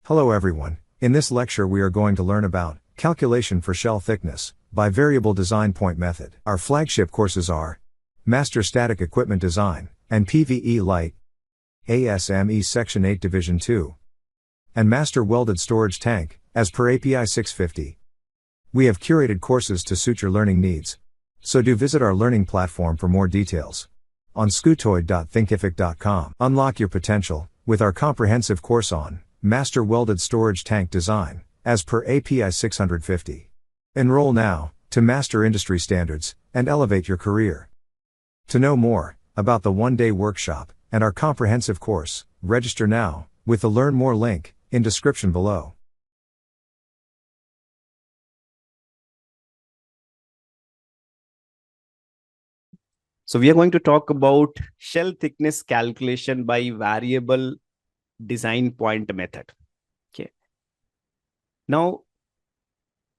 Hello everyone. In this lecture we are going to learn about calculation for shell thickness by variable design point method. Our flagship courses are Master Static Equipment Design and PVE Light, ASME Section 8 Division 2, and Master Welded Storage Tank as per API 650. We have curated courses to suit your learning needs. So do visit our learning platform for more details. On scutoid.thinkific.com. Unlock your potential with our comprehensive course on Master Welded Storage Tank Design, as per API 650. Enroll now, to master industry standards, and elevate your career. To know more about the one-day workshop, and our comprehensive course, register now, with the Learn More link, in description below. So we are going to talk about shell thickness calculation by variable design point method. Okay. Now,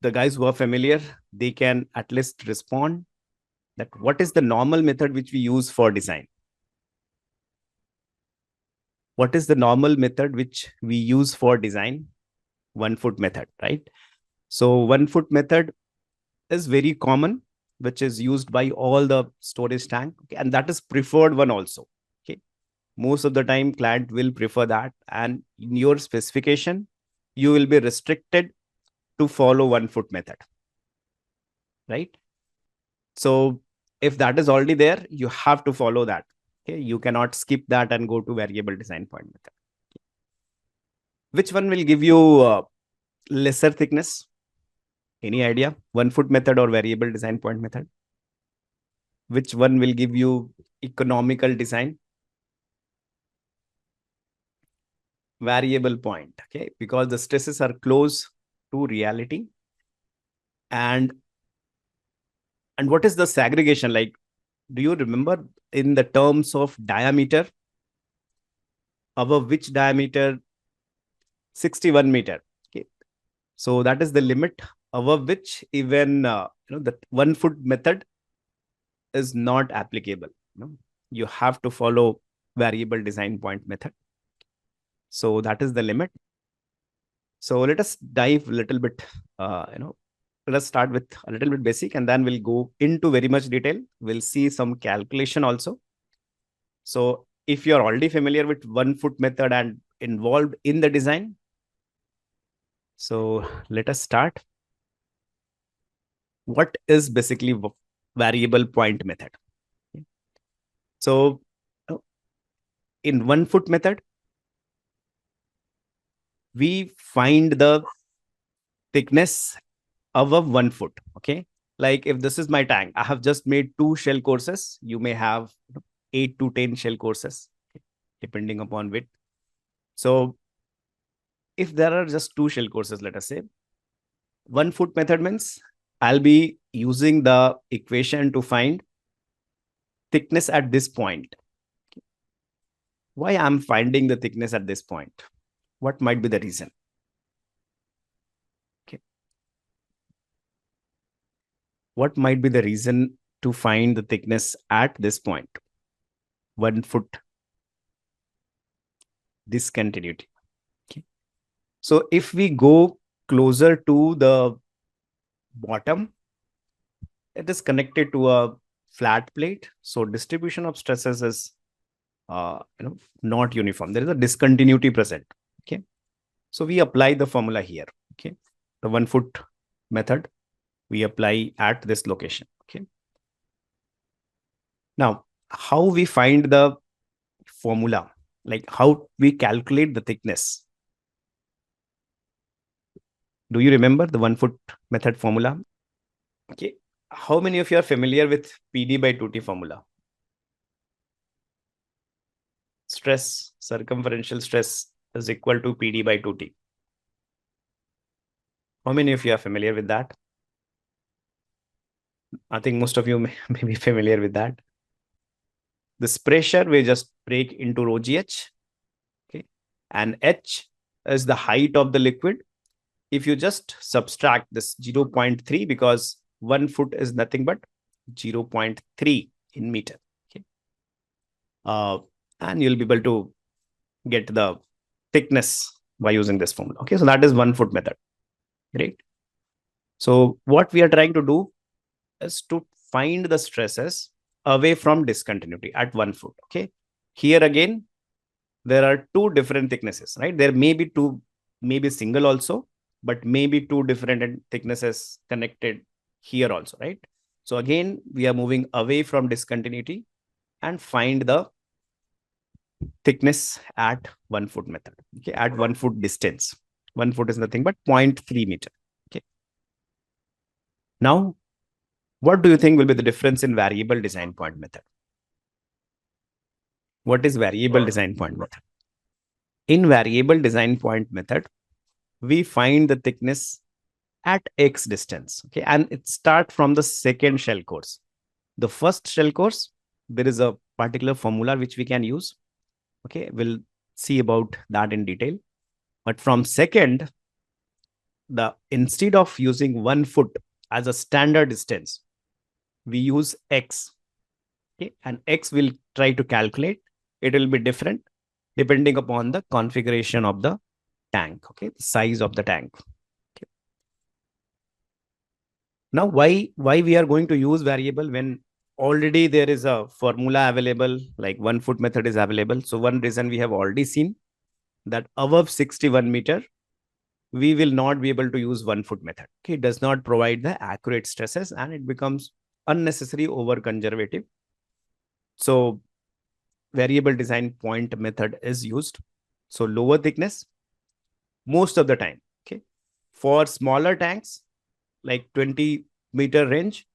the guys who are familiar, they can at least respond that what is the normal method which we use for design? What is the normal method which we use for design? 1 foot method, right? So 1 foot method is very common, which is used by all the storage tank, okay? And that is preferred one also. Okay. Most of the time client will prefer that, and in your specification, you will be restricted to follow 1 foot method, right? So if that is already there, you have to follow that. Okay. You cannot skip that and go to variable design point method. Okay. Which one will give you lesser thickness? Any idea? 1 foot method or variable design point method? Which one will give you economical design? Variable point, okay, because the stresses are close to reality. And what is the segregation like? Do you remember in the terms of diameter? Above which diameter? 61 meter. Okay, so that is the limit above which even the 1 foot method is not applicable. You have to follow variable design point method. So that is the limit. So let us dive a little bit, let's start with a little bit basic, and then we'll go into very much detail. We'll see some calculation also. So if you're already familiar with 1 foot method and involved in the design, so let us start. What is basically variable point method? So in 1 foot method, we find the thickness above 1 foot. Okay. Like if this is my tank, I have just made 2 shell courses. You may have 8 to 10 shell courses, depending upon width. So if there are just 2 shell courses, let us say, 1 foot method means I'll be using the equation to find thickness at this point. Why I'm finding the thickness at this point? What might be the reason? Okay. What might be the reason to find the thickness at this point? 1 foot discontinuity. Okay. So if we go closer to the bottom, it is connected to a flat plate. So distribution of stresses is not uniform. There is a discontinuity present. Okay. So we apply the formula here. Okay. The 1 foot method we apply at this location. Okay. Now, how we find the formula, like how we calculate the thickness? Do you remember the 1 foot method formula? Okay. How many of you are familiar with PD by 2T formula? Stress, circumferential stress is equal to PD by 2T. How many of you are familiar with that? I think most of you may be familiar with that. This pressure we just break into rho GH. Okay. And H is the height of the liquid. If you just subtract this 0.3, because 1 foot is nothing but 0.3 in meter. Okay. And you'll be able to get the thickness by using this formula. Okay, so that is 1 foot method. Great. So what we are trying to do is to find the stresses away from discontinuity at 1 foot. Okay, here again, there are two different thicknesses, right? There may be two, maybe single also, but maybe two different thicknesses connected here also, right? So again, we are moving away from discontinuity and find the thickness at 1 foot method. Okay, at 1 foot distance. 1 foot is nothing but 0.3 meter. Okay. Now, what do you think will be the difference in variable design point method? What is variable design point method? In variable design point method, we find the thickness at X distance. Okay, and it starts from the second shell course. The first shell course, there is a particular formula which we can use. Okay, we'll see about that in detail. But from second, instead of using 1 foot as a standard distance, we use X. Okay, and X will try to calculate. It will be different depending upon the configuration of the tank. Okay, the size of the tank. Okay. Now, why we are going to use variable when already there is a formula available, like 1 foot method is available? So one reason we have already seen that above 61 meter, we will not be able to use 1 foot method. Okay, it does not provide the accurate stresses and it becomes unnecessary over conservative. So variable design point method is used. So lower thickness most of the time. Okay, for smaller tanks like 20 meter range,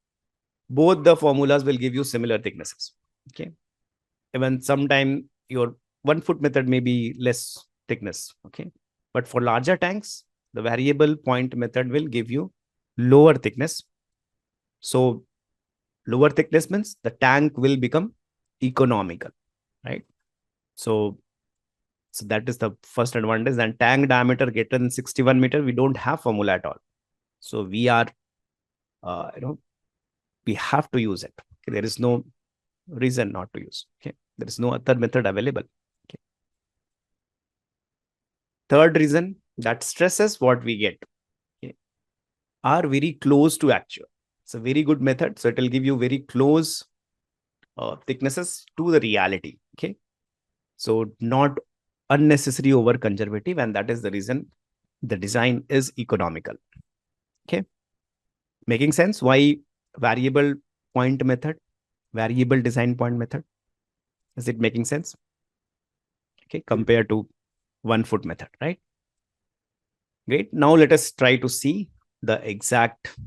both the formulas will give you similar thicknesses. Okay, even sometime your 1 foot method may be less thickness. Okay, but for larger tanks, the variable point method will give you lower thickness. So lower thickness means the tank will become economical, right? So that is the first advantage. And tank diameter greater than 61 meter, we don't have formula at all. So we are, we have to use it. Okay? There is no reason not to use. Okay, there is no other method available. Okay. Third reason, that stresses what we get, okay, are very close to actual. It's a very good method. So it will give you very close thicknesses to the reality. Okay, so not unnecessary over conservative, and that is the reason the design is economical. Okay, making sense? Why variable point method, variable design point method? Is it making sense? Okay, compared to 1 foot method, right? Great. Now let us try to see the exact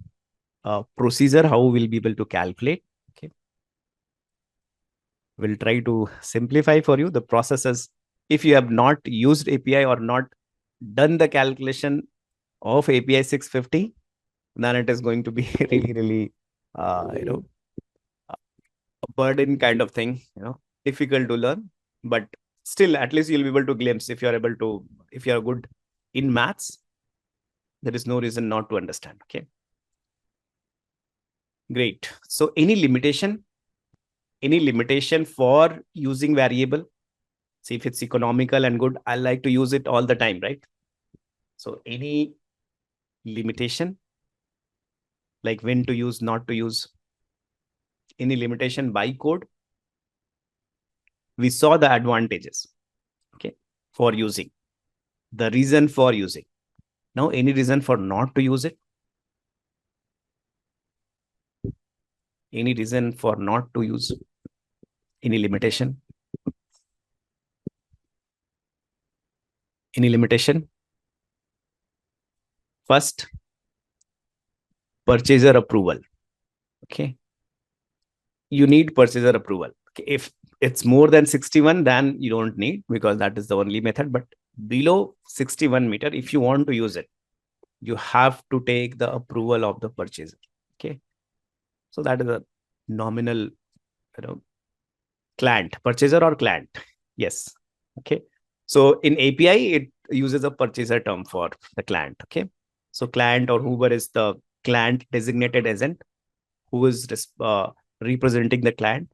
procedure, how we'll be able to calculate. Okay, we'll try to simplify for you the processes. If you have not used API or not done the calculation of API 650, then it is going to be really a burden kind of thing, difficult to learn. But still, at least you'll be able to glimpse. If you're able to, if you're good in maths, there is no reason not to understand. Okay, great. So any limitation for using variable? See, if it's economical and good, I like to use it all the time, right? So any limitation, like when to use, not to use, any limitation by code? We saw the advantages, okay, for using, the reason for using. Now, any reason for not to use it? Any reason for not to use? Any limitation? Any limitation? First, purchaser approval. Okay, you need purchaser approval. Okay, if it's more than 61, then you don't need, because that is the only method. But below 61 meter, if you want to use it, you have to take the approval of the purchaser. Okay, so that is a nominal, client, purchaser or client. Yes. Okay, so in API, it uses a purchaser term for the client. Okay, so client or whoever is the client designated agent who is representing the client.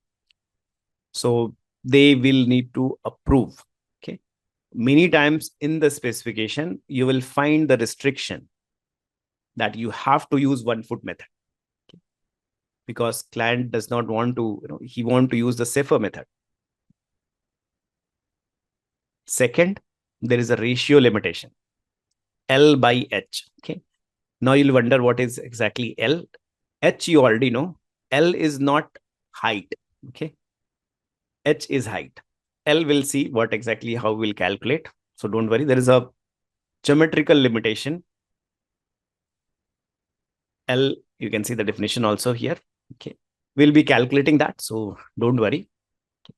So they will need to approve. Okay, many times in the specification, you will find the restriction that you have to use 1 foot method. Okay? Because client does not want to, he want to use the safer method. Second, there is a ratio limitation, L by H. Okay. Now you'll wonder what is exactly L. H you already know. L is not height. Okay. H is height. L will see what exactly how we'll calculate. So don't worry. There is a geometrical limitation. L, you can see the definition also here. Okay. We'll be calculating that. So don't worry. Okay.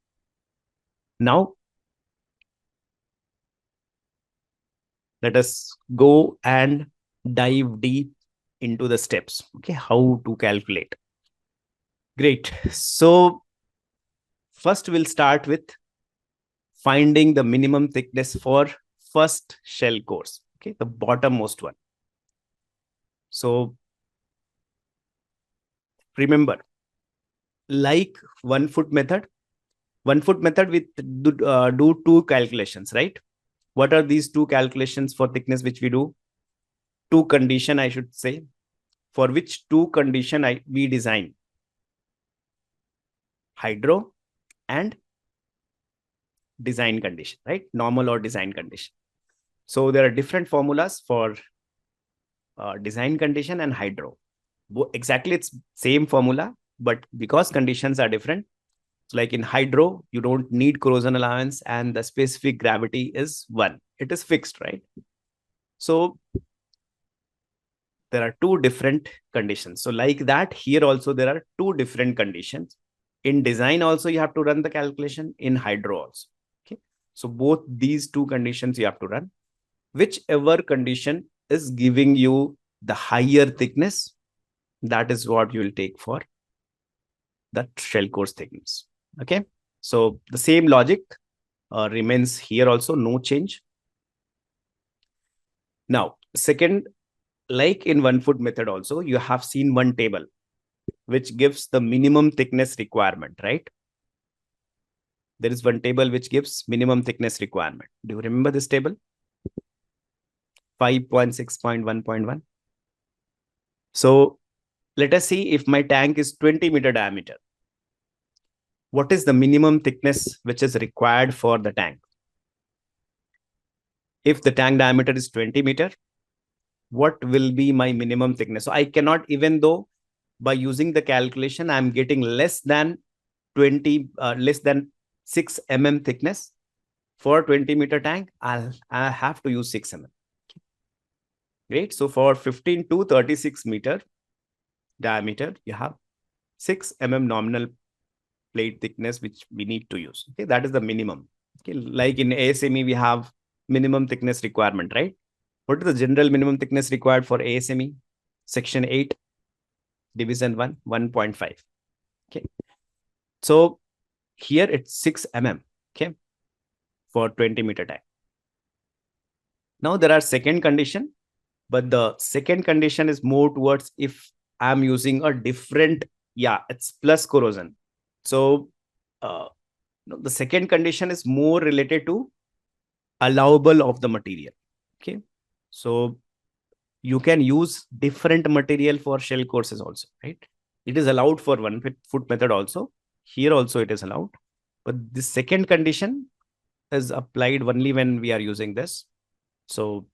Now, let us go and dive deep into the steps. Okay. How to calculate. Great. So first we'll start with finding the minimum thickness for first shell course. Okay. The bottommost one. So remember, like 1 foot method, we do 2 calculations, right? What are these 2 calculations for thickness which we do? 2 condition, I should say, for which 2 condition we design hydro and design condition, right? Normal or design condition. So there are different formulas for design condition and hydro. Exactly, it's same formula, but because conditions are different, so like in hydro, you don't need corrosion allowance and the specific gravity is 1. It is fixed, right? So there are 2 different conditions. So like that, here also there are 2 different conditions. In design also, you have to run the calculation. In hydro also. Okay. So both these 2 conditions you have to run. Whichever condition is giving you the higher thickness, that is what you will take for the shell course thickness. Okay. So the same logic remains here also, no change. Now, second, like in 1 foot method also, you have seen one table which gives the minimum thickness requirement, right? There is one table which gives minimum thickness requirement. Do you remember this table? 5.6.1.1. So let us see if my tank is 20 meter diameter. What is the minimum thickness which is required for the tank? If the tank diameter is 20 meter, what will be my minimum thickness? So I cannot, even though by using the calculation, I'm getting less than 6 mm thickness for 20 meter tank, I have to use 6 mm. Okay. Great. So for 15 to 36 meter diameter, you have 6 mm nominal plate thickness, which we need to use. Okay. That is the minimum. Okay. Like in ASME, we have minimum thickness requirement, right? What is the general minimum thickness required for ASME? Section 8, division 1, 1.5. Okay. So here it's 6 mm. Okay. For 20 meter tank. Now there are second condition, but the second condition is more towards if I'm using a different, it's plus corrosion. So the second condition is more related to allowable of the material. Okay. So you can use different material for shell courses also, right? It is allowed for 1 foot method also. Here also it is allowed. But the second condition is applied only when we are using this. So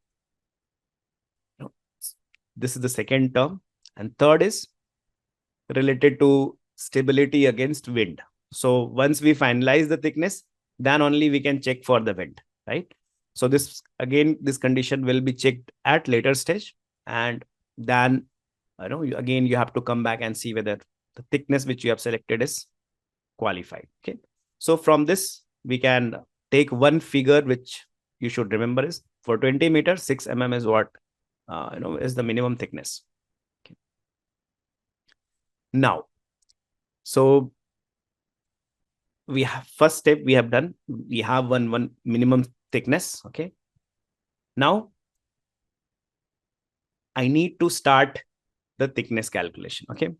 this is the second term. And third is related to stability against wind. So once we finalize the thickness, then only we can check for the wind, right? So this, again, this condition will be checked at later stage. And then, again, you have to come back and see whether the thickness which you have selected is qualified. Okay. So from this, we can take one figure, which you should remember is for 20 meters, 6 mm is what, is the minimum thickness. Okay. Now, so we have first step we have done. We have one minimum thickness. Okay. Now I need to start the thickness calculation. Okay.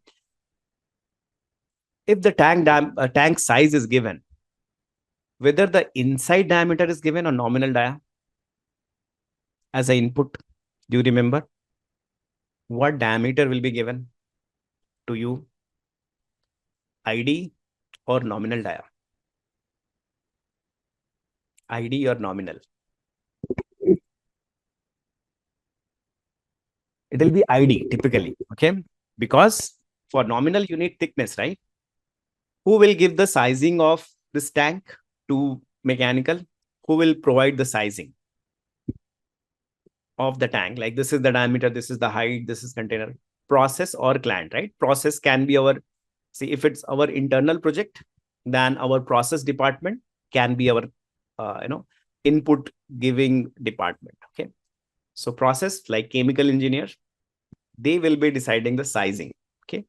If the tank size is given, whether the inside diameter is given or nominal dia as an input. Do you remember? What diameter will be given to you? ID or nominal dia? ID or nominal? It will be ID typically, okay? Because for nominal you need thickness, right? Who will give the sizing of this tank to mechanical? Who will provide the sizing of the tank? Like this is the diameter, this is the height, this is container. Process or client, right? Process can be our, see, if it's our internal project, then our process department can be our, input giving department, okay? So process, like chemical engineer, they will be deciding the sizing, okay?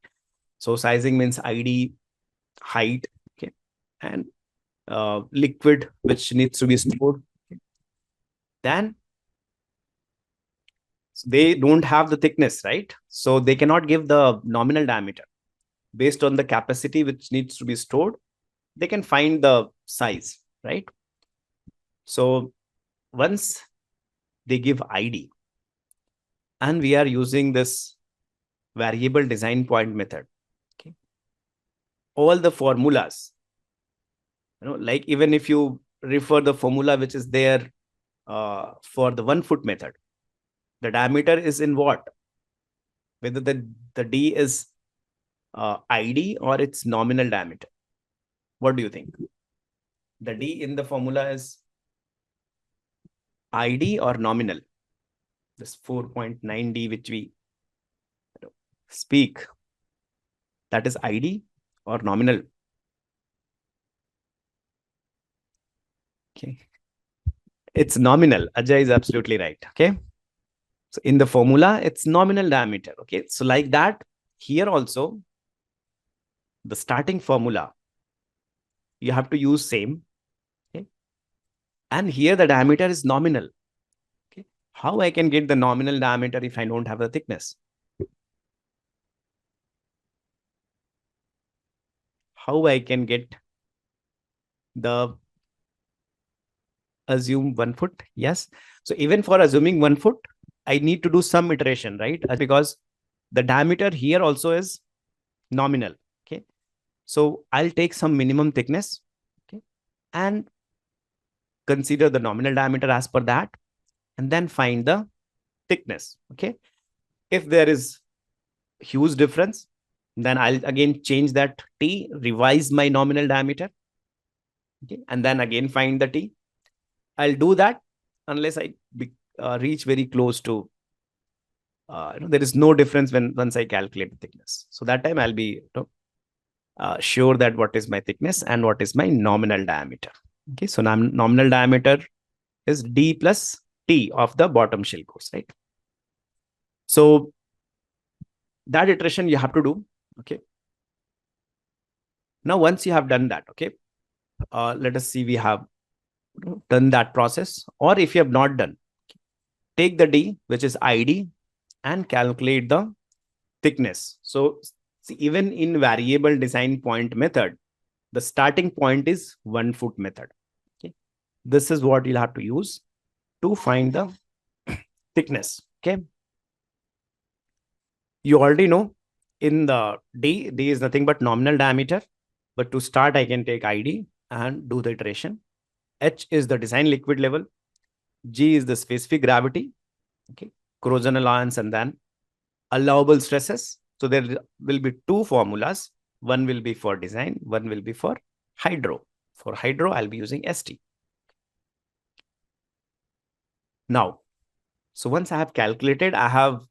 So sizing means ID, height, okay? And liquid, which needs to be stored. Okay? Then they don't have the thickness, right? So they cannot give the nominal diameter. Based on the capacity which needs to be stored, they can find the size, right? So once they give ID, and we are using this variable design point method, okay, all the formulas, like even if you refer the formula which is there for the 1 foot method, the diameter is in what? Whether the D is ID or its nominal diameter. What do you think? The D in the formula is ID or nominal? This 4.9D which we speak, that is ID or nominal? Okay. It's nominal. Ajay is absolutely right. Okay. So in the formula, it's nominal diameter. Okay. So like that, here also, the starting formula, you have to use same. Okay. And here the diameter is nominal. Okay. How I can get the nominal diameter if I don't have the thickness? How I can get the assume 1 foot? Yes. So even for assuming 1 foot, I need to do some iteration, right? Because the diameter here also is nominal. Okay. So I'll take some minimum thickness, okay, and consider the nominal diameter as per that, and then find the thickness. Okay. If there is huge difference, then I'll again change that T, revise my nominal diameter. Okay. And then again find the T. I'll do that unless I reach very close to, there is no difference once I calculate the thickness. So that time I'll be sure that what is my thickness and what is my nominal diameter. Okay, so nominal diameter is D plus T of the bottom shell course, right? So that iteration you have to do. Okay. Now, once you have done that, okay, let us see we have done that process, or if you have not done, take the D, which is ID, and calculate the thickness. So see, even in variable design point method, the starting point is 1 foot method. Okay. This is what you'll have to use to find the thickness. Okay. You already know in the D is nothing but nominal diameter. But to start, I can take ID and do the iteration. H is the design liquid level. G is the specific gravity. Okay. Corrosion allowance and then allowable stresses. So there will be 2 formulas. One will be for design, one will be for hydro. For hydro, I'll be using ST. Now, so once I have calculated, I have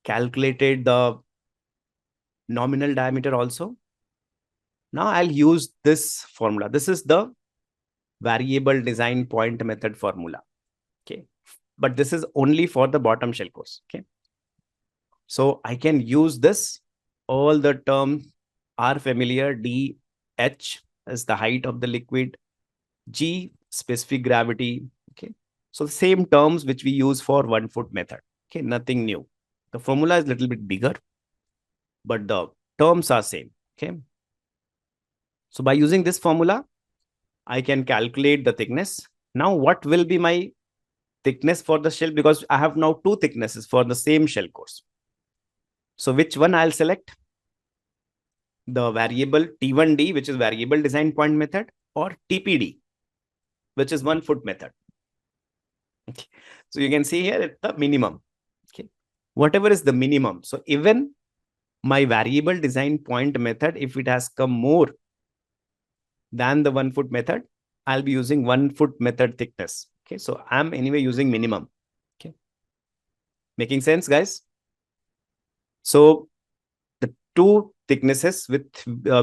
calculated the nominal diameter also. Now I'll use this formula. This is the variable design point method formula. Okay. But this is only for the bottom shell course. Okay. So I can use this. All the terms are familiar. D, H is the height of the liquid. G, specific gravity. Okay. So the same terms which we use for 1 foot method. Okay. Nothing new. The formula is a little bit bigger, but the terms are same. Okay. So by using this formula, I can calculate the thickness. Now, what will be my thickness for the shell? Because I have now two thicknesses for the same shell course. So which one I'll select? The variable T1D, which is variable design point method, or TPD, which is 1 foot method. Okay. So you can see here it's the minimum. Okay. Whatever is the minimum. So even my variable design point method, if it has come more than the 1 foot method, I'll be using 1 foot method thickness. Okay. So I'm anyway using minimum. Okay. Making sense, guys? So the two thicknesses with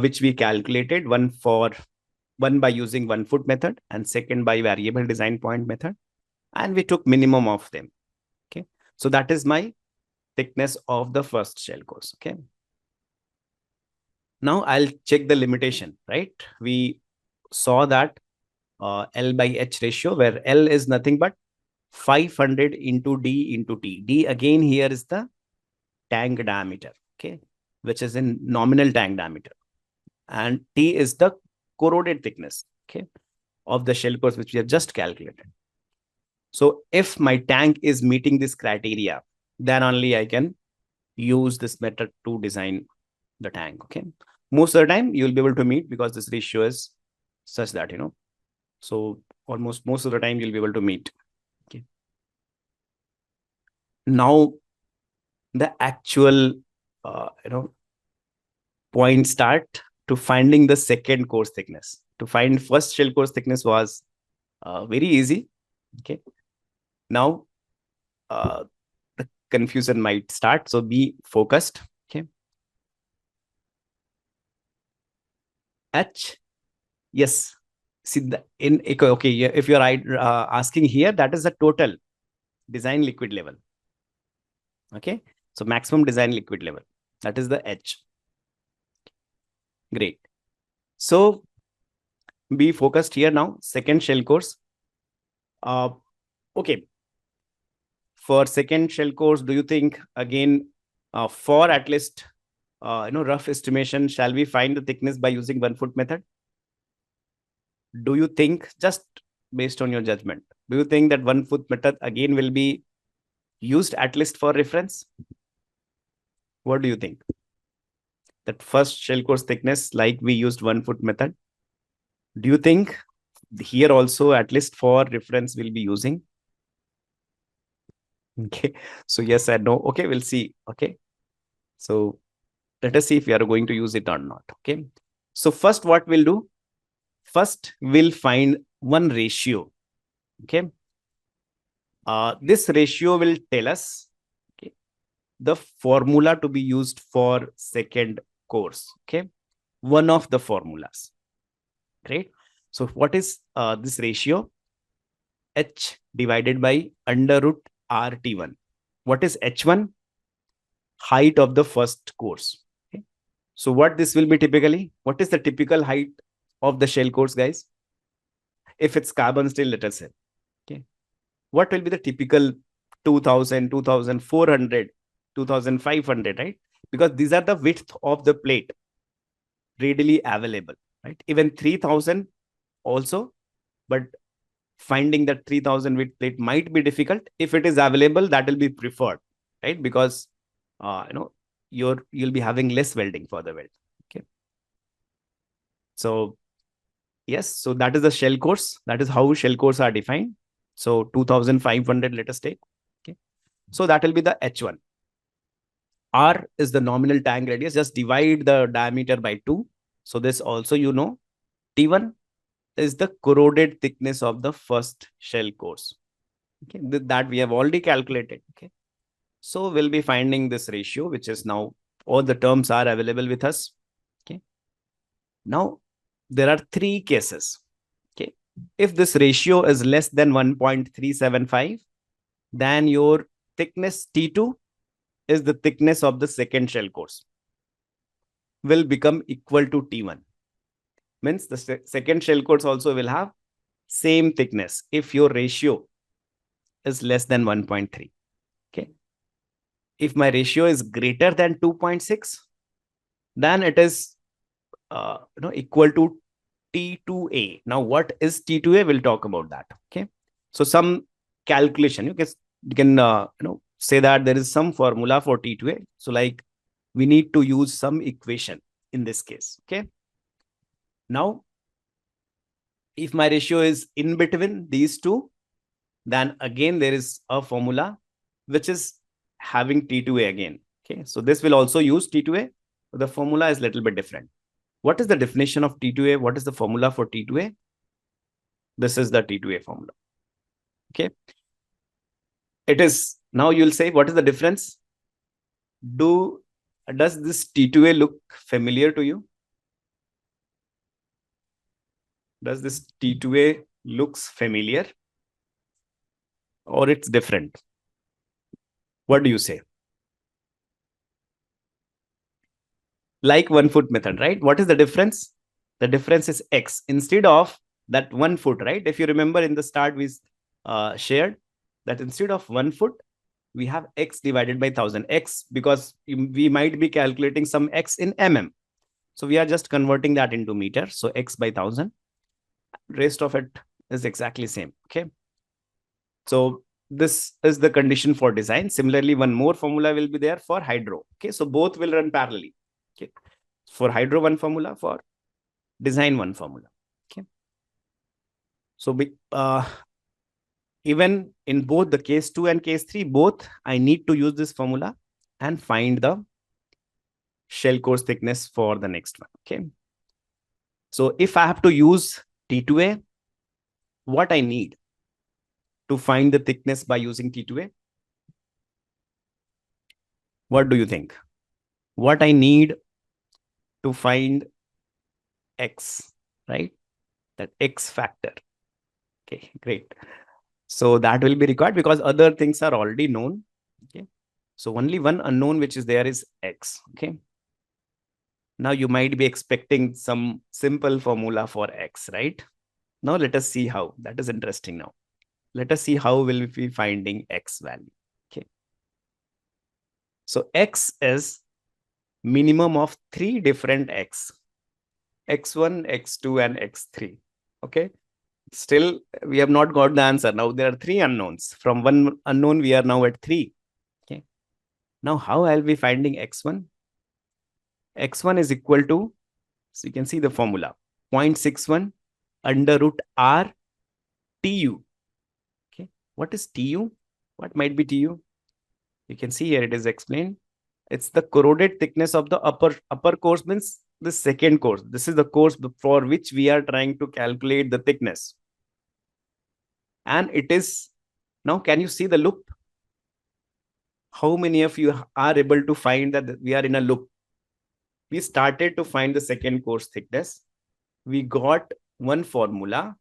which we calculated, one by using 1 foot method and second by variable design point method, and we took minimum of them. Okay. So that is my thickness of the first shell course. Okay. Now I'll check the limitation, right? We saw that L by H ratio, where L is nothing but 500 into D into T. D again here is the tank diameter, okay, which is in nominal tank diameter. And T is the corroded thickness, okay, of the shell course, which we have just calculated. So if my tank is meeting this criteria, then only I can use this method to design the tank, okay. Most of the time you'll be able to meet because this ratio is such that, so almost most of the time you'll be able to meet. Okay. Now the actual, point start to finding the second course thickness. To find first shell course thickness was very easy. Okay. Now the confusion might start. So be focused. Okay. H. Yes. See the in okay. If you're asking here, that is the total design liquid level. Okay. So maximum design liquid level. That is the H. Great. So be focused here now. Second shell course. Okay. For second shell course, do you think again for at least rough estimation, shall we find the thickness by using 1 foot method? Do you think, just based on your judgment, do you think that 1 foot method again will be used at least for reference? What do you think? That first shell course thickness, like we used 1 foot method, do you think here also at least for reference we'll be using? Okay, so yes and no. Okay, we'll see. Okay, so let us see if we are going to use it or not. Okay, so first what we'll do, first we'll find one ratio. Okay, this ratio will tell us, okay, the formula to be used for second course. Okay, one of the formulas. Great. So what is this ratio? H divided by under root RT1. What is H1? Height of the first course. Okay. So what this will be typically? What is the typical height of the shell course, guys? If it's carbon steel, let us say. Okay. What will be the typical 2000, 2400, 2500, right? Because these are the width of the plate readily available, right? Even 3000 also, but finding that 3000 width plate might be difficult. If it is available, that will be preferred, right? Because you'll be having less welding for the weld. Okay. So yes, so that is the shell course. That is how shell course are defined. So 2500, let us take. Okay. So that will be the H1. R is the nominal tank radius. Just divide the diameter by 2. So this also, T1 is the corroded thickness of the first shell course. Okay, that we have already calculated. Okay, so we'll be finding this ratio, which is now all the terms are available with us. Okay, now there are three cases. Okay, if this ratio is less than 1.375, then your thickness T2 is the thickness of the second shell course will become equal to T1. Means the second shell course also will have same thickness if your ratio is less than 1.3. Okay. If my ratio is greater than 2.6, then it is equal to T2A. Now, what is T2A? We'll talk about that. Okay. So some calculation, you can say that there is some formula for T2A. So like we need to use some equation in this case. Okay. Now, if my ratio is in between these two, then again there is a formula which is having T2A again. Okay. So this will also use T2A. The formula is a little bit different. What is the definition of T2A? What is the formula for T2A? This is the T2A formula. Okay. It is, now you'll say, what is the difference? Does this T2A look familiar to you? Does this T2A looks familiar or it's different? What do you say? Like 1 foot method, right? What is the difference? The difference is X instead of that 1 foot, right? If you remember in the start, we shared that instead of 1 foot, we have X divided by 1000. X, because we might be calculating some X in mm. So we are just converting that into meter. So X by 1000. Rest of it is exactly same. Okay. So this is the condition for design. Similarly, one more formula will be there for hydro. Okay. So both will run parallelly. Okay. For hydro, one formula, for design, one formula. Okay. So even in both the case 2 and case 3, both I need to use this formula and find the shell core thickness for the next one. Okay. So if I have to use T2A, what I need to find the thickness by using T2A? What do you think? What I need to find X, right? That X factor. Okay, great. So that will be required because other things are already known. Okay. So only one unknown which is there is X. Okay. Now you might be expecting some simple formula for X, right? Now let us see how. That is interesting now. Let us see how will we be finding X value. Okay. So X is minimum of 3 different X. X1, X2, and X3. Okay. Still, we have not got the answer. Now there are 3 unknowns. From 1 unknown, we are now at 3. Okay. Now, how I'll be finding X1? X1 is equal to, so you can see the formula, 0.61 under root R TU. Okay. What is TU? What might be TU? You can see here it is explained. It's the corroded thickness of the upper course, means the second course. This is the course for which we are trying to calculate the thickness. And it is, now can you see the loop? How many of you are able to find that we are in a loop? We started to find the second course thickness. We got one formula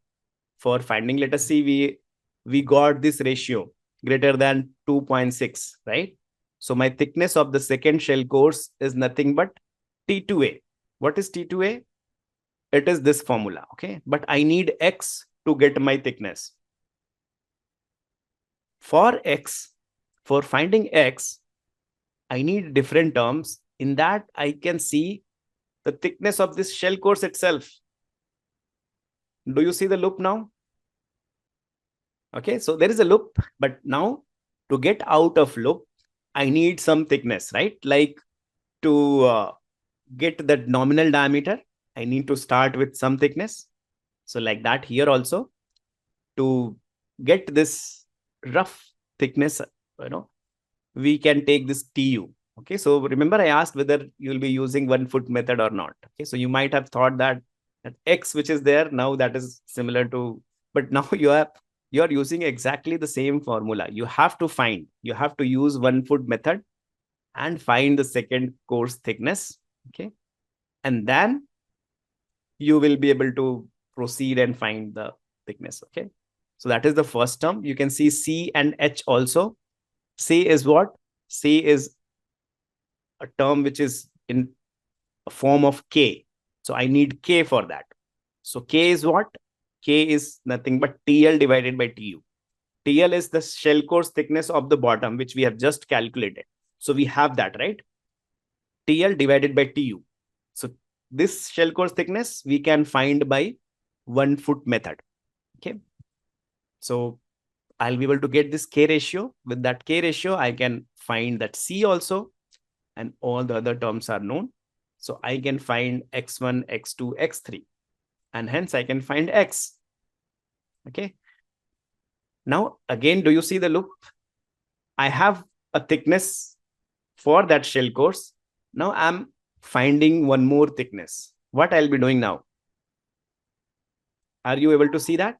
for finding. Let us see, we got this ratio greater than 2.6, right? So my thickness of the second shell course is nothing but T2A. What is T2A? It is this formula, okay? But I need X to get my thickness. For X, for finding X, I need different terms. In that, I can see the thickness of this shell course itself. Do you see the loop now? Okay, so there is a loop, but now to get out of loop, I need some thickness, right? Like to get that nominal diameter, I need to start with some thickness. So like that here also, to get this rough thickness, we can take this TU. Okay, so remember I asked whether you will be using 1 foot method or not. Okay, so you might have thought that X which is there now, that is similar to, but now you are using exactly the same formula. You have to use 1 foot method and find the second course thickness. Okay, and then you will be able to proceed and find the thickness. Okay, so that is the first term. You can see C and H also. C is what? C is a term which is in a form of K. So I need K for that. So K is what? K is nothing but TL divided by TU. TL is the shell course thickness of the bottom, which we have just calculated. So we have that, right? TL divided by TU. So this shell course thickness we can find by 1 foot method. Okay. So I'll be able to get this K ratio. With that K ratio, I can find that C also, and all the other terms are known. So I can find X1, X2, X3, and hence I can find X. Okay. Now, again, do you see the loop? I have a thickness for that shell course. Now I'm finding one more thickness. What I'll be doing now? Are you able to see that?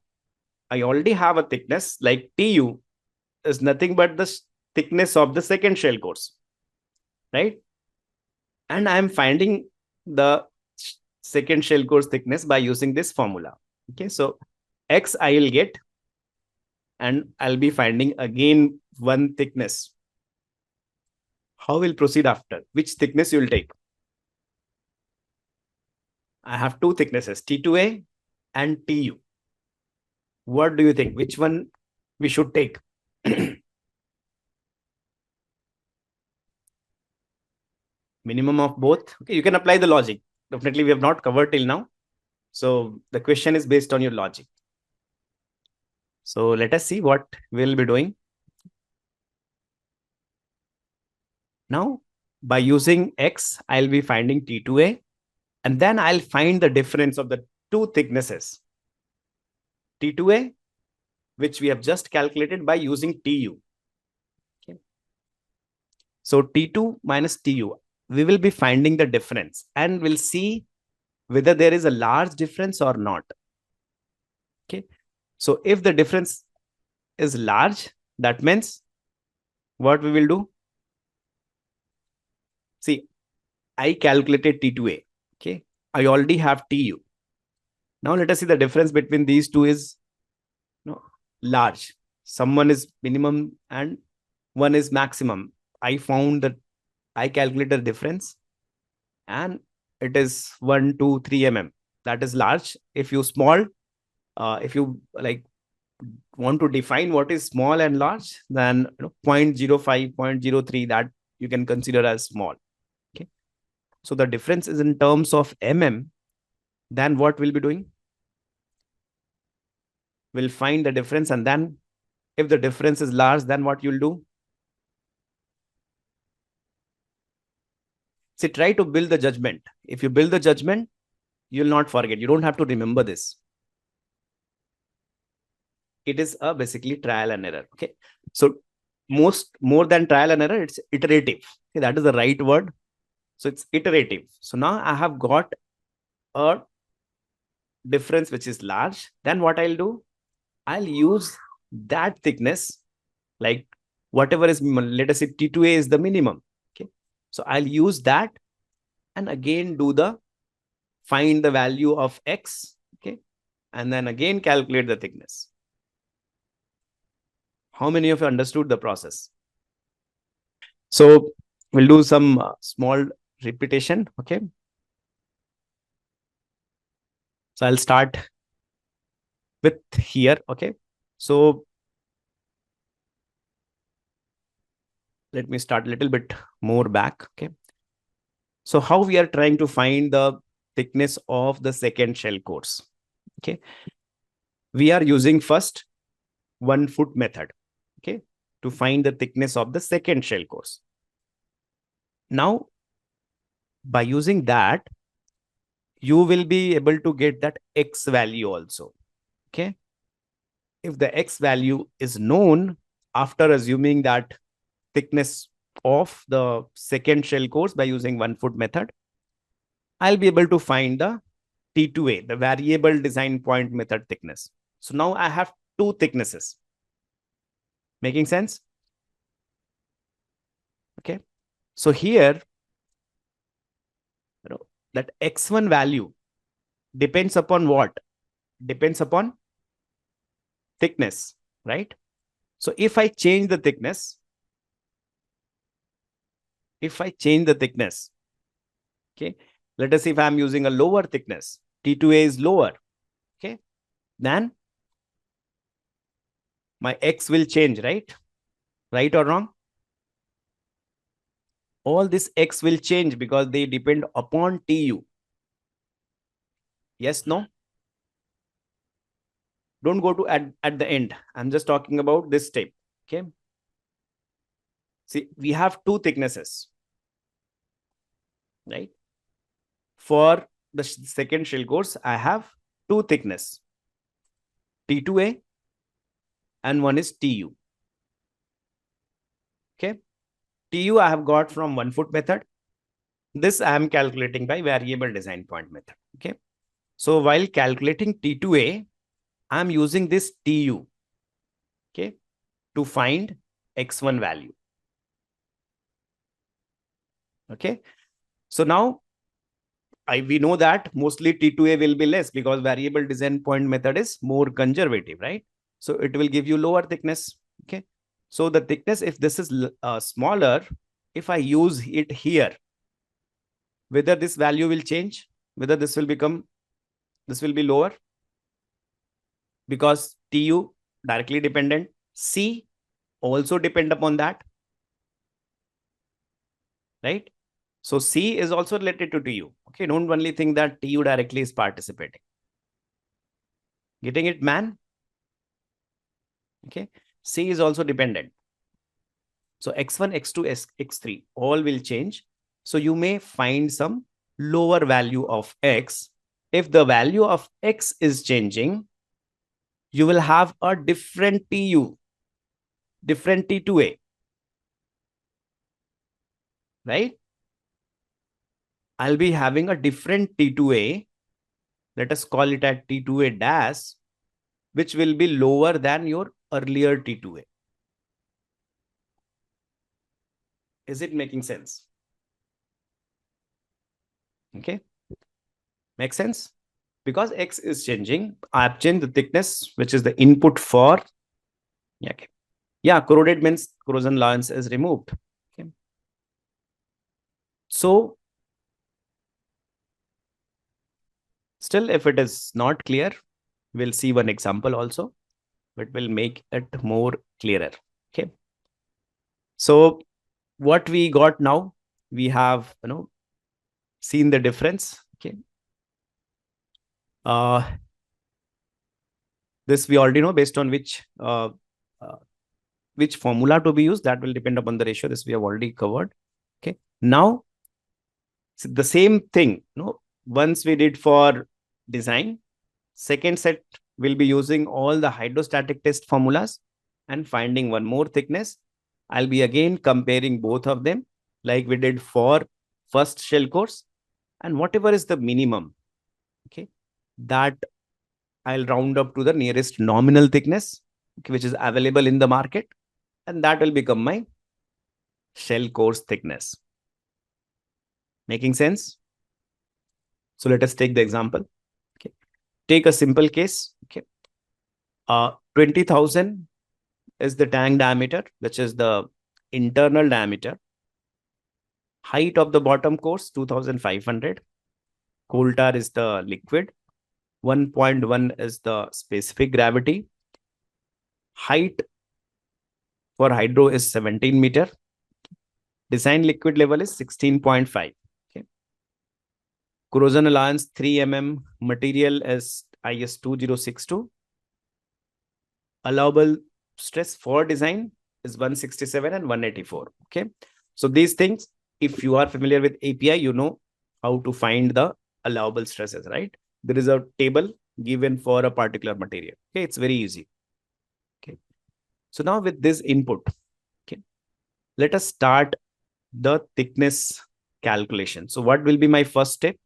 I already have a thickness, like TU is nothing but the thickness of the second shell course, right? And I'm finding the second shell course thickness by using this formula. Okay, so X I will get, and I'll be finding again one thickness. How will proceed after? Which thickness you will take? I have two thicknesses, T2A and TU. What do you think? Which one we should take? Minimum of both. Okay, you can apply the logic. Definitely, we have not covered till now. So the question is based on your logic. So let us see what we'll be doing. Now, by using X, I'll be finding T2A, and then I'll find the difference of the two thicknesses. T2A, which we have just calculated by using TU. Okay. So T2 minus TU, we will be finding the difference, and we'll see whether there is a large difference or not. Okay. So if the difference is large, that means what we will do? See, I calculated T2A. Okay. I already have TU. Now let us see the difference between these two is large. Someone is minimum and one is maximum. I found that I calculated the difference and it is 1, 2, 3 mm. That is large. If you small, if you like want to define what is small and large, then 0.05, 0.03, that you can consider as small. Okay. So the difference is in terms of mm. Then what we'll be doing? We'll find the difference, and then if the difference is large, then what you'll do? See, try to build the judgment. If you build the judgment, you'll not forget. You don't have to remember this. It is a basically trial and error. Okay. So more than trial and error, it's iterative. Okay, that is the right word. So it's iterative. So now I have got a difference which is large. Then what I'll do? I'll use that thickness, like whatever is, let us say T2A is the minimum. Okay. So I'll use that and again do the find the value of X. Okay. And then again calculate the thickness. How many of you understood the process? So we'll do some small repetition. Okay. So I'll start with here. Okay. So let me start a little bit more back. Okay. So how we are trying to find the thickness of the second shell course. Okay. We are using first 1 foot method. Okay. To find the thickness of the second shell course. Now, by using that, you will be able to get that X value also. Okay. If the X value is known after assuming that thickness of the second shell course by using 1 foot method, I'll be able to find the T2A, the variable design point method thickness. So now I have two thicknesses. Making sense? Okay. So here, that X1 value depends upon what? Depends upon thickness, right? So if I change the thickness, okay, let us see if I'm using a lower thickness, T2A is lower, okay, then my X will change, right? Right or wrong? All this X will change because they depend upon TU. Yes, no? Don't go to at the end. I'm just talking about this step. Okay. See, we have two thicknesses, right? For the second shell course, I have two thickness, T2A and one is TU. Okay. TU I have got from 1 foot method. This I am calculating by variable design point method. Okay. So while calculating T2A, I am using this TU, okay, to find X1 value. Okay. So now we know that mostly T2A will be less because variable design point method is more conservative, right? So it will give you lower thickness. Okay. So the thickness, if this is smaller, if I use it here, whether this value will change, whether this will be lower, because TU directly dependent, C also depend upon that, right? So C is also related to TU. Okay, don't only think that TU directly is participating. Getting it, man? Okay, C is also dependent. So X1, X2, X3 all will change. So you may find some lower value of X. If the value of X is changing, you will have a different TU, different T2A, right? I'll be having a different T2A. Let us call it at T2A dash, which will be lower than your earlier T2A. Is it making sense? Okay. Makes sense? Because X is changing, I've changed the thickness, which is the input for, okay. Yeah, corroded means corrosion lines is removed. Okay. So still, if it is not clear, we'll see one example also, but we'll make it more clearer. Okay. So what we got now, we have, seen the difference. Okay. This we already know based on which formula to be used. That will depend upon the ratio. This we have already covered. Okay. Now, so the same thing, once we did for design, second set will be using all the hydrostatic test formulas and finding one more thickness. I'll be again comparing both of them like we did for first shell course, and whatever is the minimum, okay, that I'll round up to the nearest nominal thickness, okay, which is available in the market, and that will become my shell course thickness. Making sense? So let us take the example. Okay. Take a simple case. Okay. 20,000 is the tank diameter, which is the internal diameter. Height of the bottom course, 2,500. Coal tar is the liquid. 1.1 is the specific gravity. Height for hydro is 17 meter. Design liquid level is 16.5. Okay. Corrosion allowance 3 mm. Material is IS 2062. Allowable stress for design is 167 and 184. Okay. So these things, if you are familiar with API, you know how to find the allowable stresses, right? There is a table given for a particular material. Okay. It's very easy. Okay. So now with this input, okay, let us start the thickness calculation. So what will be my first step?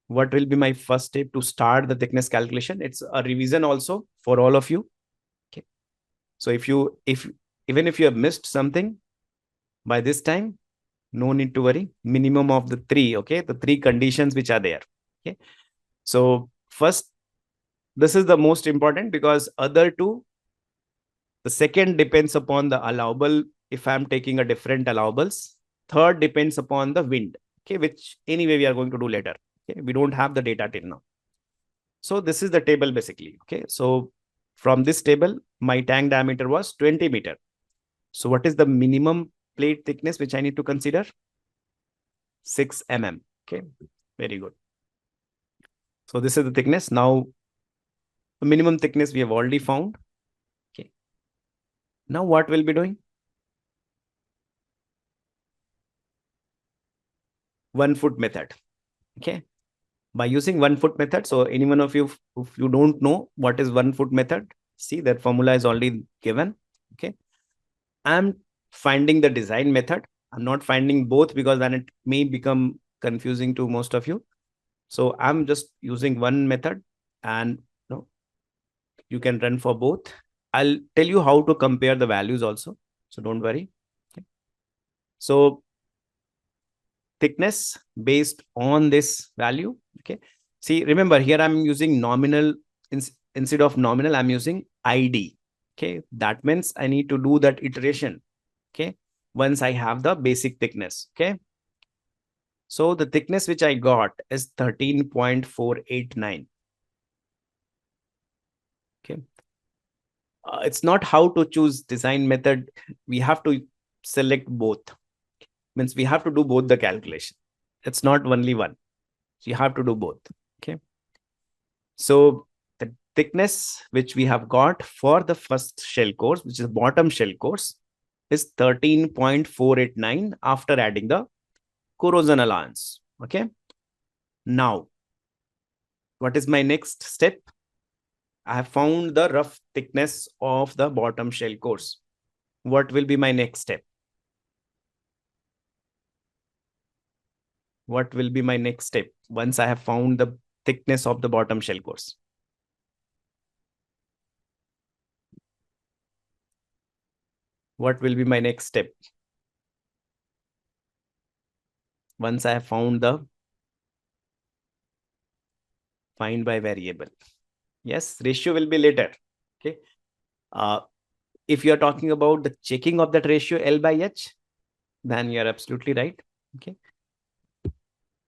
What will be my first step to start the thickness calculation? It's a revision also for all of you. Okay. So even if you have missed something by this time, no need to worry. Minimum of the three, okay, the three conditions which are there. Okay. So first, this is the most important because other two, the second depends upon the allowable. If I'm taking a different allowables, third depends upon the wind, okay, which anyway we are going to do later. Okay, we don't have the data till now. So this is the table basically. Okay, so from this table, my tank diameter was 20 meter. So what is the minimum plate thickness which I need to consider? 6 mm. Okay, very good. So this is the thickness. Now The minimum thickness we have already found. Okay. Now what we'll be doing? 1 foot method. Okay. By using 1 foot method, so any one of you, if you don't know what is 1 foot method, see that formula is already given. Okay. I'm finding the design method. I'm not finding both because then it may become confusing to most of you. So I'm just using one method, and you can run for both. I'll tell you how to compare the values also. So don't worry. Okay. So thickness based on this value. Okay. See, remember here I'm using nominal instead of nominal, I'm using ID. Okay. That means I need to do that iteration. Okay. Once I have the basic thickness. Okay. So the thickness which I got is 13.489. Okay. It's not how to choose design method. We have to select both. Means we have to do both the calculation. It's not only one. You have to do both. Okay. So the thickness which we have got for the first shell course, which is bottom shell course, is 13.489 after adding the corrosion allowance. Okay. Now, what is my next step? I have found the rough thickness of the bottom shell course. What will be my next step? What will be my next step once I have found the thickness of the bottom shell course? What will be my next step once I have found the find by variable? Yes, ratio will be later. Okay. If you are talking about the checking of that ratio L by H, then you are absolutely right. Okay.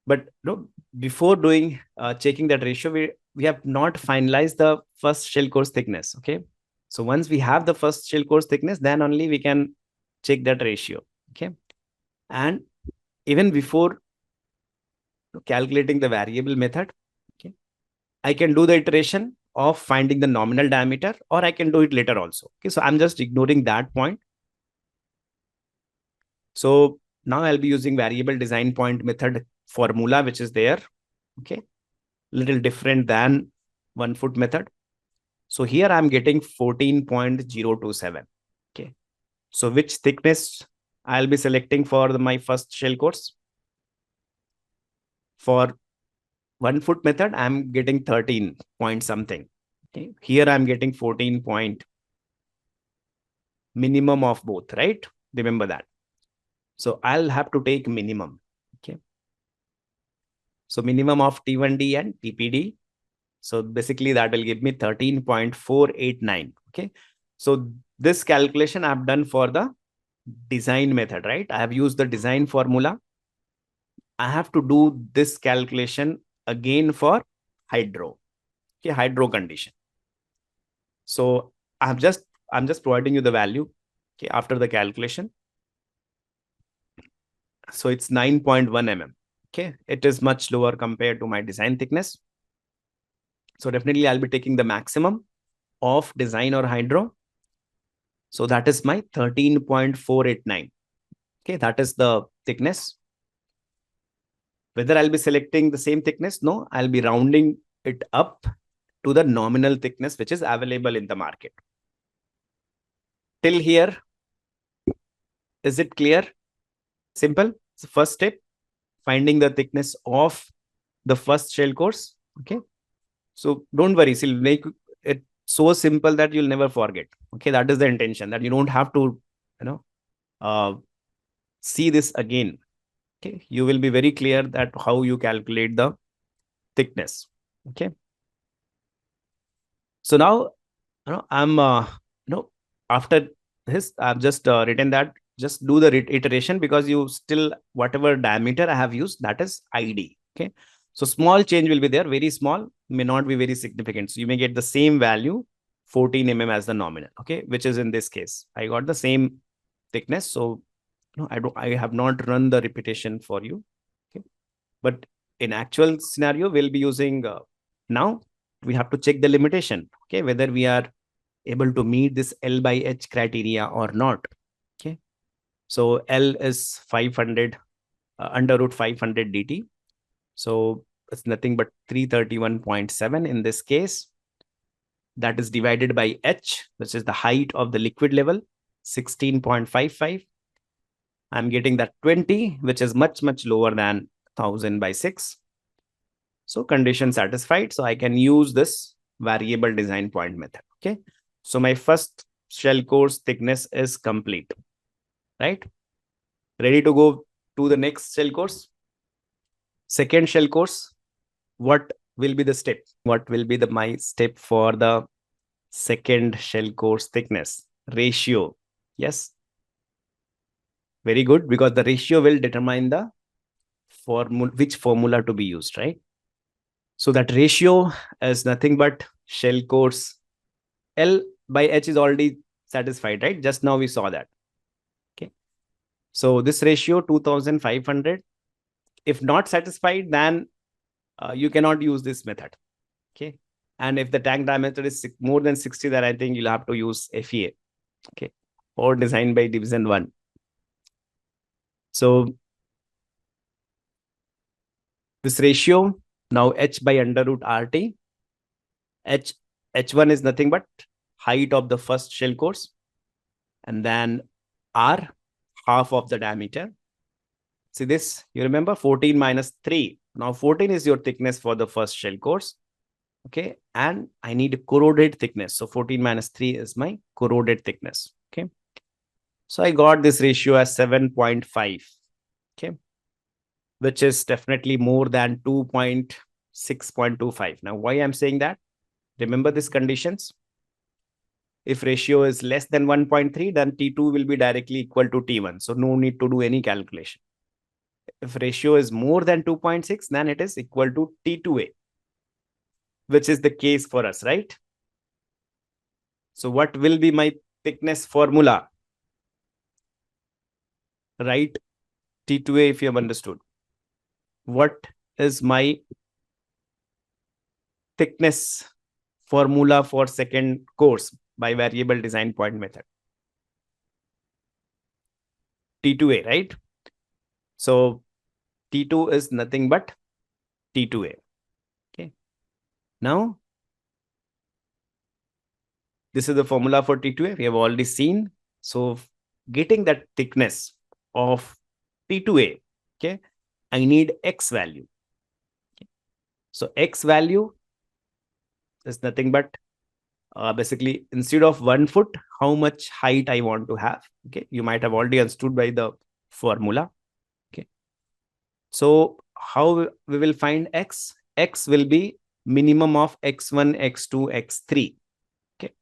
But no, before doing checking that ratio, we have not finalized the first shell course thickness. Okay. So once we have the first shell course thickness, then only we can check that ratio. Okay. And even before calculating the variable method, okay, I can do the iteration of finding the nominal diameter, or I can do it later also. Okay. So I'm just ignoring that point. So now I'll be using variable design point method formula, which is there. Okay. Little different than 1 foot method. So here I'm getting 14.027. Okay. So which thickness I'll be selecting for my first shell course? For 1 foot method, I'm getting 13 point something. Okay. Here I'm getting 14 point, minimum of both, right? Remember that. So I'll have to take minimum. Okay. So minimum of T1D and TPD. So basically that will give me 13.489. Okay. So this calculation I've done for the design method, right? I have used the design formula. I have to do this calculation again for hydro. Okay, hydro condition. So I'm just providing you the value. Okay, after the calculation. So it's 9.1 mm. Okay, it is much lower compared to my design thickness. So definitely I'll be taking the maximum of design or hydro. So that is my 13.489. Okay, that is the thickness. Whether I'll be selecting the same thickness? No, I'll be rounding it up to the nominal thickness, which is available in the market. Till here, is it clear? Simple. So first step, finding the thickness of the first shell course. Okay. So don't worry, we'll make it so simple that you'll never forget. Okay. That is the intention, that you don't have to, see this again. Okay. You will be very clear that how you calculate the thickness. Okay. So now, I'm, after this, I've just written that just do the iteration, because you still, whatever diameter I have used, that is ID. Okay. So small change will be there, very small, may not be very significant. So you may get the same value, 14 mm as the nominal. Okay. Which is in this case, I got the same thickness. So I have not run the repetition for you. Okay. But in actual scenario, we'll be using now we have to check the limitation, okay, whether we are able to meet this L by H criteria or not. Okay, so L is 500 under root 500 dt. So it's nothing but 331.7 in this case. That is divided by H, which is the height of the liquid level, 16.55. I'm getting that 20, which is much, much lower than 1000 by 6. So condition satisfied. So I can use this variable design point method. Okay. So my first shell course thickness is complete, right? Ready to go to the next shell course. Second shell course, what will be the step? What will be my step for the second shell course thickness? Ratio. Yes. Very good, because the ratio will determine the formula, which formula to be used, right? So that ratio is nothing but shell course. L by H is already satisfied, right? Just now we saw that. Okay. So this ratio 2500. If not satisfied, then you cannot use this method. Okay. And if the tank diameter is more than 60, then I think you'll have to use FEA. Okay. Or design by division 1. So this ratio, now H by under root RT. H1 is nothing but height of the first shell course. And then R, half of the diameter. See this, you remember 14 minus 3. Now 14 is your thickness for the first shell course. Okay. And I need corroded thickness. So 14 minus 3 is my corroded thickness. Okay. So I got this ratio as 7.5. Okay. Which is definitely more than 2.6.25. Now, why I'm saying that? Remember these conditions. If ratio is less than 1.3, then T2 will be directly equal to T1. So no need to do any calculation. If ratio is more than 2.6, then it is equal to T2A, which is the case for us, right? So what will be my thickness formula? Right? T2A, if you have understood. What is my thickness formula for second course by variable design point method? T2A, right? So T2 is nothing but T2A. Okay. Now, this is the formula for T2A. We have already seen. So getting that thickness of T2A, okay, I need X value. Okay. So X value is nothing but basically instead of 1 foot, how much height I want to have. Okay. You might have already understood by the formula. Okay. So how we will find X? X will be minimum of X1, X2, X3. Okay.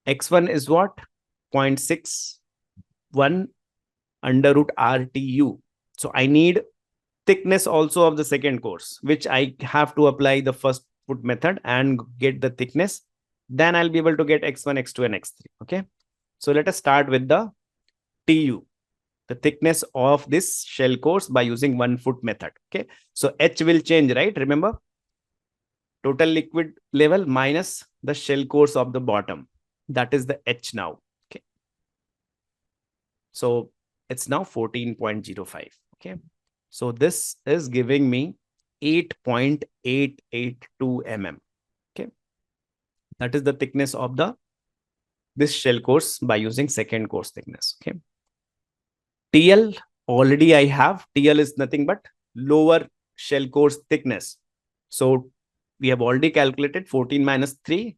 X1 is what? 0.61 under root RTU. So I need thickness also of the second course, which I have to apply the first foot method and get the thickness. Then I'll be able to get X1, X2, and X3. Okay. So let us start with the TU, the thickness of this shell course by using 1 foot method. Okay. So H will change, right? Remember, total liquid level minus the shell course of the bottom. That is the H now. Okay. So it's now 14.05. Okay. So this is giving me 8.882 mm. Okay. That is the thickness of this shell course by using second course thickness. Okay. TL already I have. TL is nothing but lower shell course thickness. So we have already calculated 14 minus 3,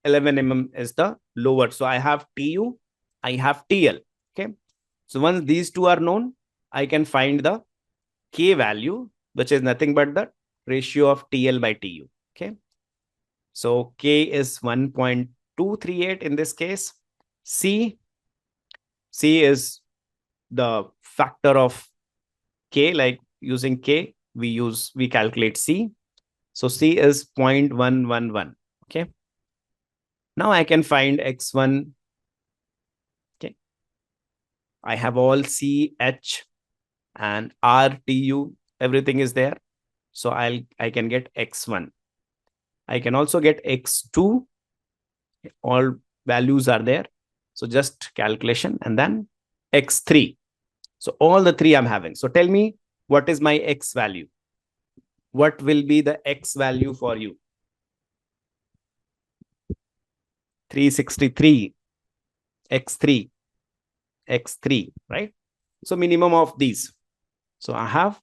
11 mm is the lower. So I have TU, I have TL. Okay. So once these two are known, I can find the K value, which is nothing but the ratio of TL by TU. Okay. So K is 1.238 in this case. C is the factor of K, like using K, we calculate C. So C is 0.111. Okay. Now I can find X1. Okay. I have all C, H, and R, TU. Everything is there. So I can get x1. I can also get x2. All values are there. So just calculation and then x3. So all the three I'm having. So tell me, what is my x value? What will be the x value for you? 363, x3, x3, right? So minimum of these. So I have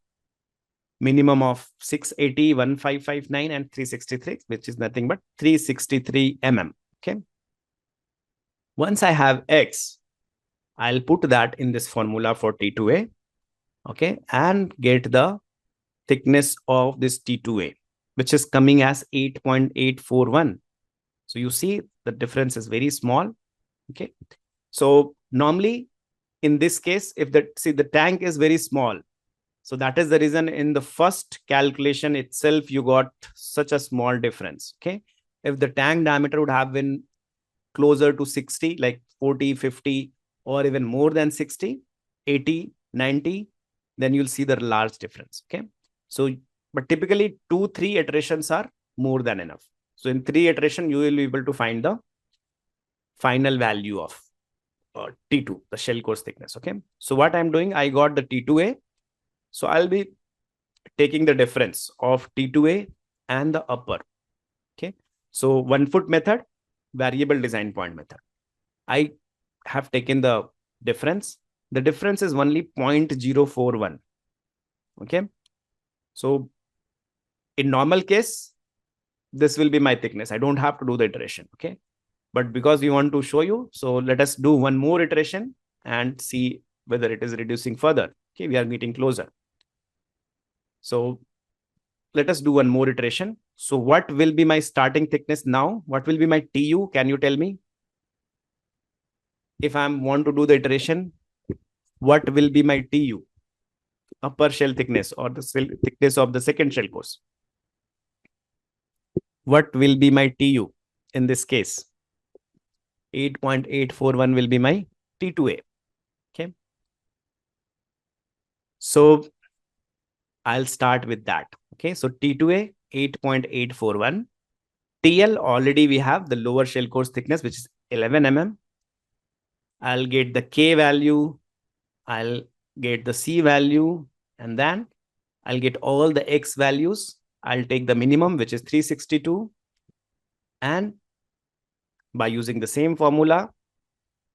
minimum of 680, 1559 and 363, which is nothing but 363 mm. Okay. Once I have x, I'll put that in this formula for T2A. Okay. And get the thickness of this T2A, which is coming as 8.841. So you see the difference is very small. Okay. So normally in this case, if the tank is very small, so that is the reason in the first calculation itself, you got such a small difference. Okay. If the tank diameter would have been closer to 60, like 40, 50, or even more than 60, 80, 90, then you'll see the large difference. Okay. So, but typically 2-3 iterations are more than enough. So in 3 iteration, you will be able to find the final value of T2, the shell course thickness. Okay. So what I'm doing, I got the T2A. So I'll be taking the difference of T2A and the upper. Okay. So 1 foot method, variable design point method. I have taken the difference. The difference is only 0.041. Okay. So in normal case, this will be my thickness. I don't have to do the iteration. Okay. But because we want to show you, so let us do one more iteration and see whether it is reducing further. Okay. We are getting closer. So let us do one more iteration. So what will be my starting thickness now? What will be my TU? Can you tell me? If I want to do the iteration, what will be my TU? Upper shell thickness or the thickness of the second shell course. What will be my TU in this case? 8.841 will be my T2A. Okay. So I'll start with that. Okay. So T2A 8.841. TL already we have the lower shell course thickness, which is 11 mm. I'll get the K value. I'll get the C value, and then I'll get all the X values. I'll take the minimum, which is 362. And by using the same formula,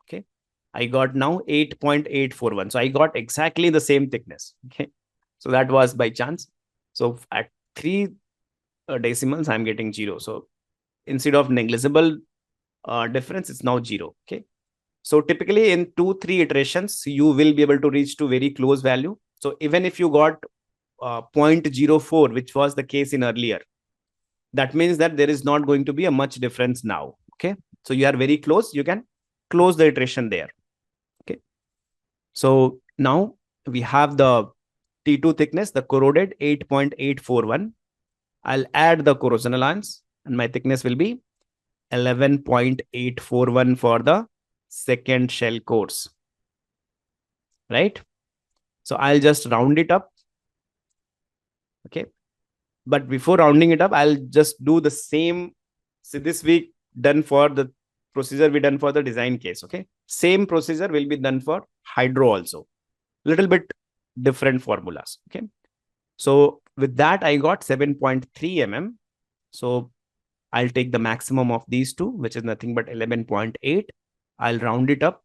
okay, I got now 8.841. So I got exactly the same thickness. Okay. So that was by chance. So at 3 decimals, I'm getting 0. So instead of negligible difference, it's now 0. Okay. So typically in 2-3 iterations, you will be able to reach to very close value. So even if you got 0.04, which was the case in earlier, that means that there is not going to be a much difference now. Okay. So you are very close. You can close the iteration there. Okay. So now we have the T2 thickness, the corroded 8.841. I'll add the corrosion allowance and my thickness will be 11.841 for the second shell course. Right. So I'll just round it up. Okay. But before rounding it up, I'll just do the same. So this week done for the procedure we done for the design case. Okay. Same procedure will be done for hydro also. Little bit different formulas. Okay. So with that, I got 7.3 mm. So I'll take the maximum of these two, which is nothing but 11.8. I'll round it up.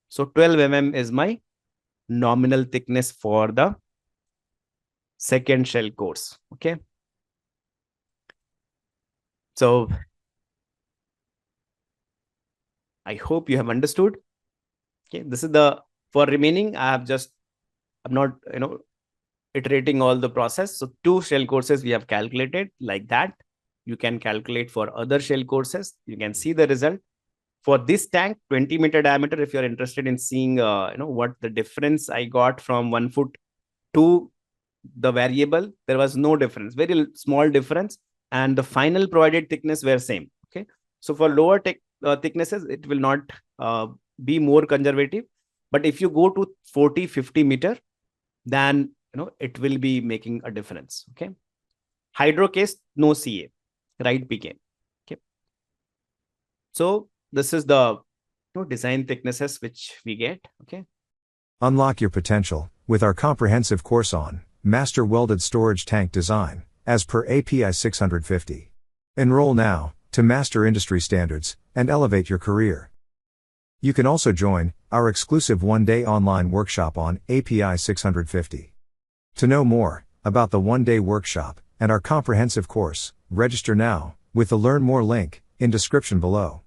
So 12 mm is my nominal thickness for the second shell course. Okay. So I hope you have understood. Okay. This is for remaining, I'm not, iterating all the process. So 2 shell courses we have calculated like that. You can calculate for other shell courses. You can see the result. For this tank, 20-meter diameter, if you're interested in seeing, what the difference I got from 1 foot to the variable, there was no difference, very small difference. And the final provided thickness were same. Okay. So for lower thicknesses, it will not be more conservative. But if you go to 40, 50 meter, then, it will be making a difference. Okay. Hydro case, no CA, right PK. Okay. So this is the design thicknesses which we get. Okay. Unlock your potential with our comprehensive course on Master Welded Storage Tank Design, as per API 650. Enroll now to master industry standards and elevate your career. You can also join our exclusive one-day online workshop on API 650. To know more about the one-day workshop and our comprehensive course, register now with the Learn More link in description below.